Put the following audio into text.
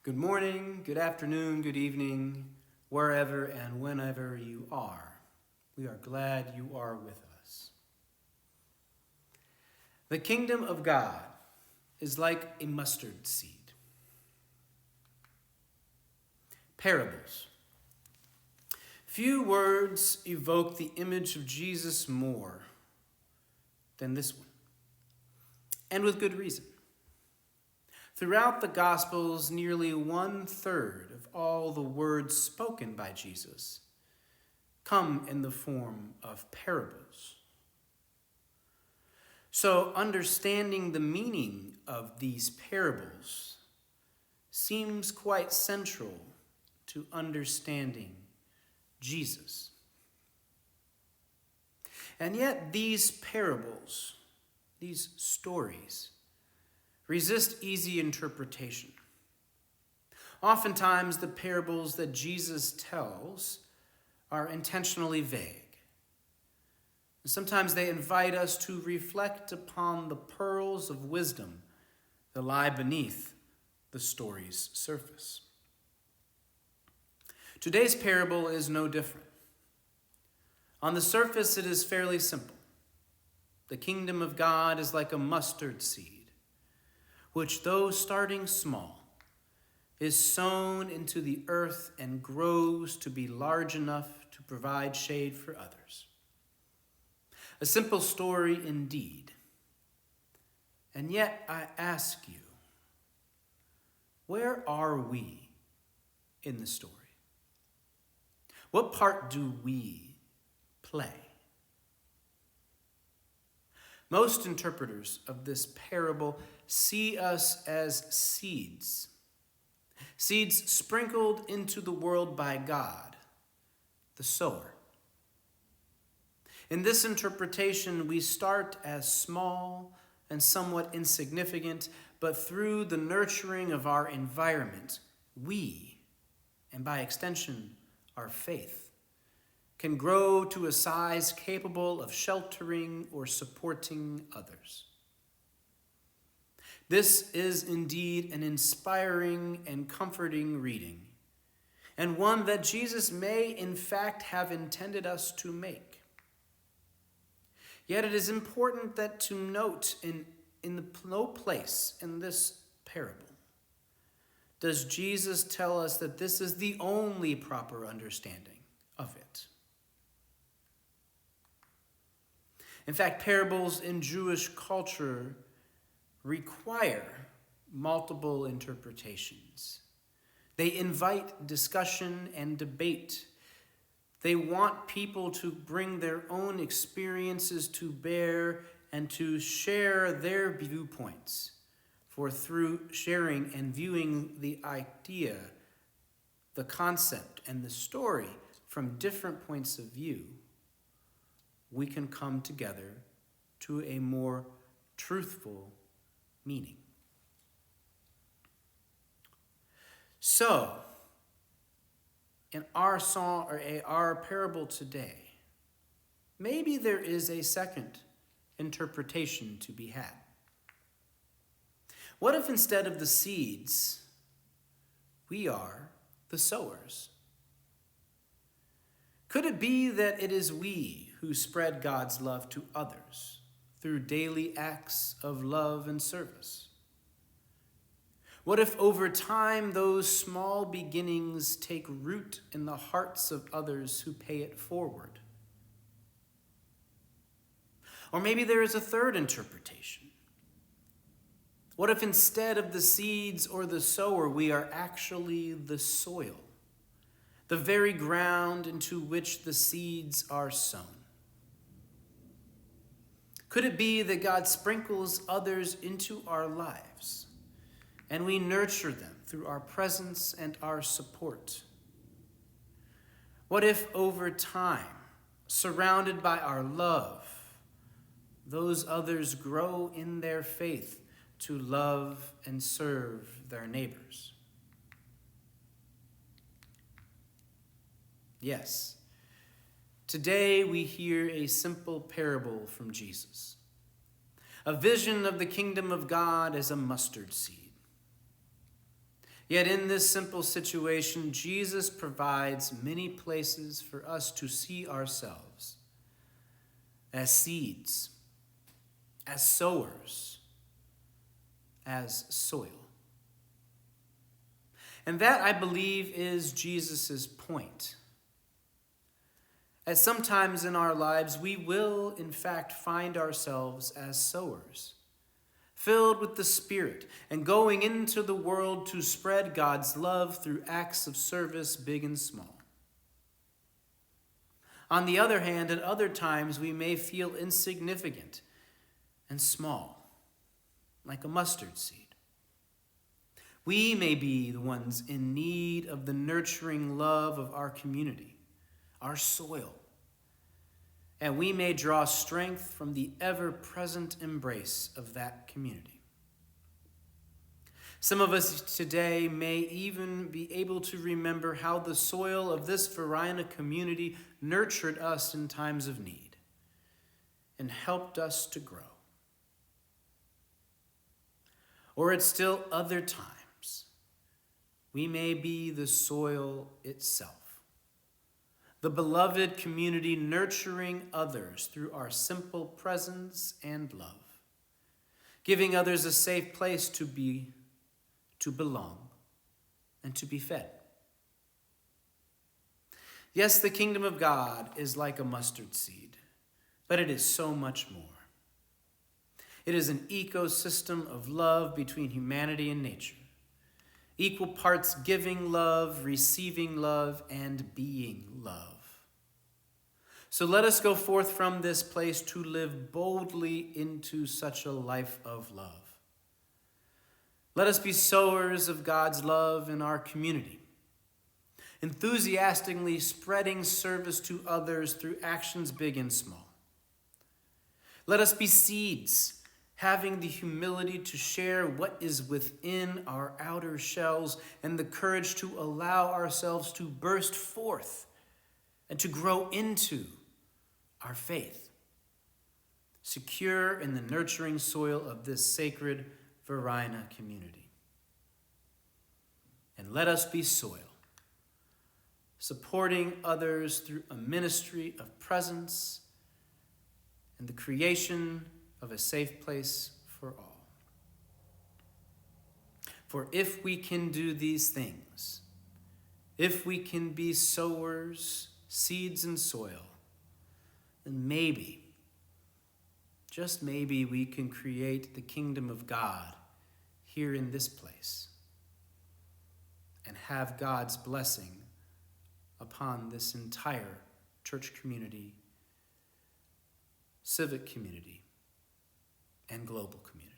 Good morning, good afternoon, good evening, wherever and whenever you are. We are glad you are with us. The kingdom of God is like a mustard seed. Parables. Few words evoke the image of Jesus more than this one, and with good reason. Throughout the Gospels, nearly 1/3 of all the words spoken by Jesus come in the form of parables. So understanding the meaning of these parables seems quite central to understanding Jesus. And yet these parables, these stories, resist easy interpretation. Oftentimes, the parables that Jesus tells are intentionally vague. Sometimes they invite us to reflect upon the pearls of wisdom that lie beneath the story's surface. Today's parable is no different. On the surface, it is fairly simple. The kingdom of God is like a mustard seed, which, though starting small, is sown into the earth and grows to be large enough to provide shade for others. A simple story indeed. And yet I ask you, where are we in the story? What part do we play? Most interpreters of this parable see us as seeds. Seeds sprinkled into the world by God, the sower. In this interpretation, we start as small and somewhat insignificant, but through the nurturing of our environment, we, and by extension, our faith, can grow to a size capable of sheltering or supporting others. This is indeed an inspiring and comforting reading, and one that Jesus may in fact have intended us to make. Yet it is important that to note in no place in this parable does Jesus tell us that this is the only proper understanding of it. In fact, parables in Jewish culture require multiple interpretations. They invite discussion and debate. They want people to bring their own experiences to bear and to share their viewpoints. For through sharing and viewing the idea, the concept, and the story from different points of view, we can come together to a more truthful meaning. So, in our song or our parable today, maybe there is a second interpretation to be had. What if instead of the seeds, we are the sowers? Could it be that it is we who spread God's love to others through daily acts of love and service? What if over time those small beginnings take root in the hearts of others who pay it forward? Or maybe there is a third interpretation. What if instead of the seeds or the sower, we are actually the soil, the very ground into which the seeds are sown? Could it be that God sprinkles others into our lives and we nurture them through our presence and our support? What if over time, surrounded by our love, those others grow in their faith to love and serve their neighbors? Yes, today we hear a simple parable from Jesus, a vision of the kingdom of God as a mustard seed. Yet in this simple situation, Jesus provides many places for us to see ourselves as seeds, as sowers, as soil. And that, I believe, is Jesus' point. As sometimes in our lives, we will, in fact, find ourselves as sowers, filled with the Spirit and going into the world to spread God's love through acts of service, big and small. On the other hand, at other times, we may feel insignificant and small, like a mustard seed. We may be the ones in need of the nurturing love of our community, our soil, and we may draw strength from the ever-present embrace of that community. Some of us today may even be able to remember how the soil of this Varina community nurtured us in times of need and helped us to grow. Or at still other times, we may be the soil itself, the beloved community nurturing others through our simple presence and love, giving others a safe place to be, to belong, and to be fed. Yes, the kingdom of God is like a mustard seed, but it is so much more. It is an ecosystem of love between humanity and nature, equal parts giving love, receiving love, and being love. So let us go forth from this place to live boldly into such a life of love. Let us be sowers of God's love in our community, enthusiastically spreading service to others through actions big and small. Let us be seeds, having the humility to share what is within our outer shells and the courage to allow ourselves to burst forth and to grow into our faith, secure in the nurturing soil of this sacred Varina community. And let us be soil, supporting others through a ministry of presence and the creation of a safe place for all. For if we can do these things, if we can be sowers, seeds and soil, then maybe, just maybe, we can create the kingdom of God here in this place and have God's blessing upon this entire church community, civic community, and global community.